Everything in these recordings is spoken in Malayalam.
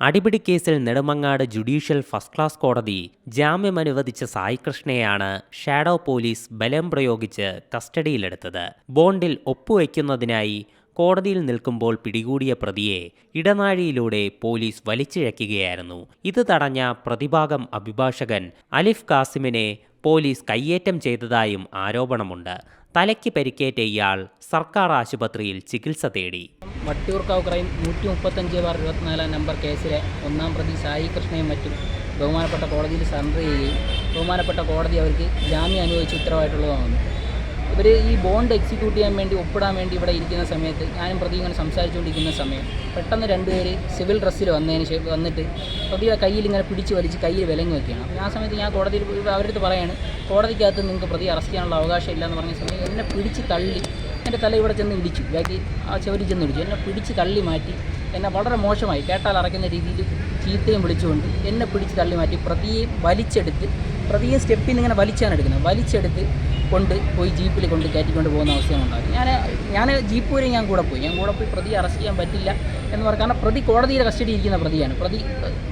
അടിപിടി കേസിൽ നെടുമങ്ങാട് ജുഡീഷ്യൽ ഫസ്റ്റ് ക്ലാസ് കോടതി ജാമ്യം അനുവദിച്ച സായികൃഷ്ണയെയാണ് ഷാഡോ പോലീസ് ബലം പ്രയോഗിച്ച് കസ്റ്റഡിയിലെടുത്തത്. ബോണ്ടിൽ ഒപ്പുവയ്ക്കുന്നതിനായി കോടതിയിൽ നിൽക്കുമ്പോൾ പിടികൂടിയ പ്രതിയെ ഇടനാഴിയിലൂടെ പോലീസ് വലിച്ചിഴയ്ക്കുകയായിരുന്നു. ഇത് തടഞ്ഞ പ്രതിഭാഗം അഭിഭാഷകൻ അലിഫ് കാസിമിനെ പോലീസ് കയ്യേറ്റം ചെയ്തതായും ആരോപണമുണ്ട്. തലയ്ക്ക് പരിക്കേറ്റ ഇയാൾ സർക്കാർ ആശുപത്രിയിൽ ചികിത്സ തേടി. വട്ടിയൂർക്കാവ് ക്രൈം 135/24 നമ്പർ കേസിലെ ഒന്നാം പ്രതി സായികൃഷ്ണയും മറ്റും ബഹുമാനപ്പെട്ട കോടതിയിൽ സറണ്ടർ ചെയ്യുകയും ബഹുമാനപ്പെട്ട കോടതി അവർക്ക് ജാമ്യം അനുവദിച്ച് ഉത്തരവായിട്ടുള്ളതാണ്. ഇവർ ഈ ബോണ്ട് എക്സിക്യൂട്ട് ചെയ്യാൻ വേണ്ടി ഒപ്പിടാൻ വേണ്ടി ഇവിടെ ഇരിക്കുന്ന സമയത്ത് ഞാനും പ്രതി ഇങ്ങനെ സംസാരിച്ചുകൊണ്ടിരിക്കുന്ന സമയം പെട്ടെന്ന് രണ്ടുപേര് സിവിൽ ഡ്രസ്സിൽ വന്നിട്ട് പ്രതിയുടെ കയ്യിൽ ഇങ്ങനെ പിടിച്ച് വലിച്ച് കയ്യിൽ വിലങ്ങ് വെക്കുകയാണ്. അപ്പോൾ ആ സമയത്ത് ഞാൻ കോടതിയിൽ അവരടുത്ത് പറയാണ്, കോടതിക്കകത്ത് നിങ്ങൾക്ക് പ്രതി അറസ്റ്റ് ചെയ്യാനുള്ള അവകാശം ഇല്ലയെന്ന് പറഞ്ഞ സമയത്ത് എന്നെ പിടിച്ച് തള്ളി എൻ്റെ തല ഇവിടെ ചെന്ന് ഇടിച്ചു, ബാക്കി ആ ചെവരി ചെന്ന് ഇടിച്ചു. എന്നെ പിടിച്ച് തള്ളി മാറ്റി, എന്നെ വളരെ മോശമായി കേട്ടാൽ അറയ്ക്കുന്ന രീതിയിൽ ചീത്തയും വിളിച്ചുകൊണ്ട് എന്നെ പിടിച്ച് തള്ളി മാറ്റി പ്രതിയെ വലിച്ചെടുത്ത്, പ്രതിയെ സ്റ്റെപ്പിൽ ഇങ്ങനെ വലിച്ചെടുത്ത് കൊണ്ട് പോയി ജീപ്പിൽ കൊണ്ട് കയറ്റിക്കൊണ്ട് പോകുന്ന അവസ്ഥയാണ് ഉണ്ടാകും. ഞാൻ ജീപ്പ് വരെ ഞാൻ കൂടെ പോയി പ്രതിയെ അറസ്റ്റ് ചെയ്യാൻ പറ്റില്ല എന്ന് പറഞ്ഞാൽ, കാരണം പ്രതി കോടതിയുടെ കസ്റ്റഡി ഇരിക്കുന്ന പ്രതിയാണ്. പ്രതി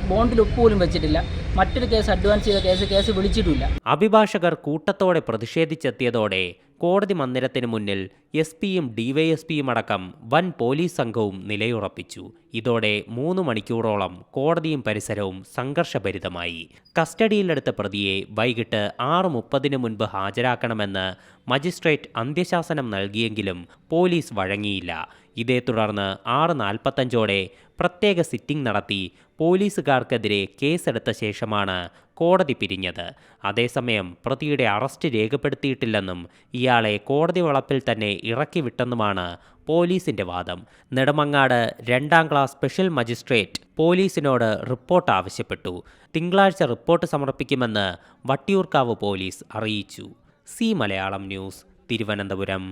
ബോണ്ടിൽ ഒപ്പ് പോലും വെച്ചിട്ടില്ല, മറ്റൊരു കേസ് അഡ്വാൻസ് ചെയ്ത കേസ് വിളിച്ചിട്ടില്ല. അഭിഭാഷകർ കൂട്ടത്തോടെ പ്രതിഷേധിച്ചെത്തിയതോടെ കോടതി മന്ദിരത്തിന് മുന്നിൽ SP-യും DYSP-യും അടക്കം വൻ പോലീസ് സംഘവും നിലയുറപ്പിച്ചു. ഇതോടെ 3 മണിക്കൂറോളം കോടതിയും പരിസരവും സംഘർഷഭരിതമായി. കസ്റ്റഡിയിലെടുത്ത പ്രതിയെ വൈകിട്ട് 6:30 മുൻപ് ഹാജരാക്കണമെന്ന് മജിസ്ട്രേറ്റ് അന്ത്യശാസനം നൽകിയെങ്കിലും പോലീസ് വഴങ്ങിയില്ല. ഇതേ തുടർന്ന് 6:45 പ്രത്യേക സിറ്റിംഗ് നടത്തി പോലീസുകാർക്കെതിരെ കേസെടുത്ത ശേഷമാണ് കോടതി പിരിഞ്ഞത്. അതേസമയം പ്രതിയുടെ അറസ്റ്റ് രേഖപ്പെടുത്തിയിട്ടില്ലെന്നും ഇയാളെ കോടതി വളപ്പിൽ തന്നെ ഇറക്കി വിട്ടെന്നുമാണ് പോലീസിന്റെ വാദം. നെടുമങ്ങാട് 2ാം ക്ലാസ് സ്പെഷ്യൽ മജിസ്ട്രേറ്റ് പോലീസിനോട് റിപ്പോർട്ട് ആവശ്യപ്പെട്ടു. തിങ്കളാഴ്ച റിപ്പോർട്ട് സമർപ്പിക്കുമെന്ന് വട്ടിയൂർക്കാവ് പോലീസ് അറിയിച്ചു. മലയാളം ന്യൂസ്, തിരുവനന്തപുരം.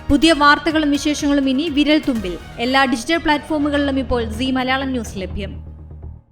പുതിയ വാർത്തകളും വിശേഷങ്ങളും ഇനി വിരൽ തുമ്പിൽ. എല്ലാ ഡിജിറ്റൽ പ്ലാറ്റ്ഫോമുകളിലും ഇപ്പോൾ മലയാളം ന്യൂസ് ലഭ്യം.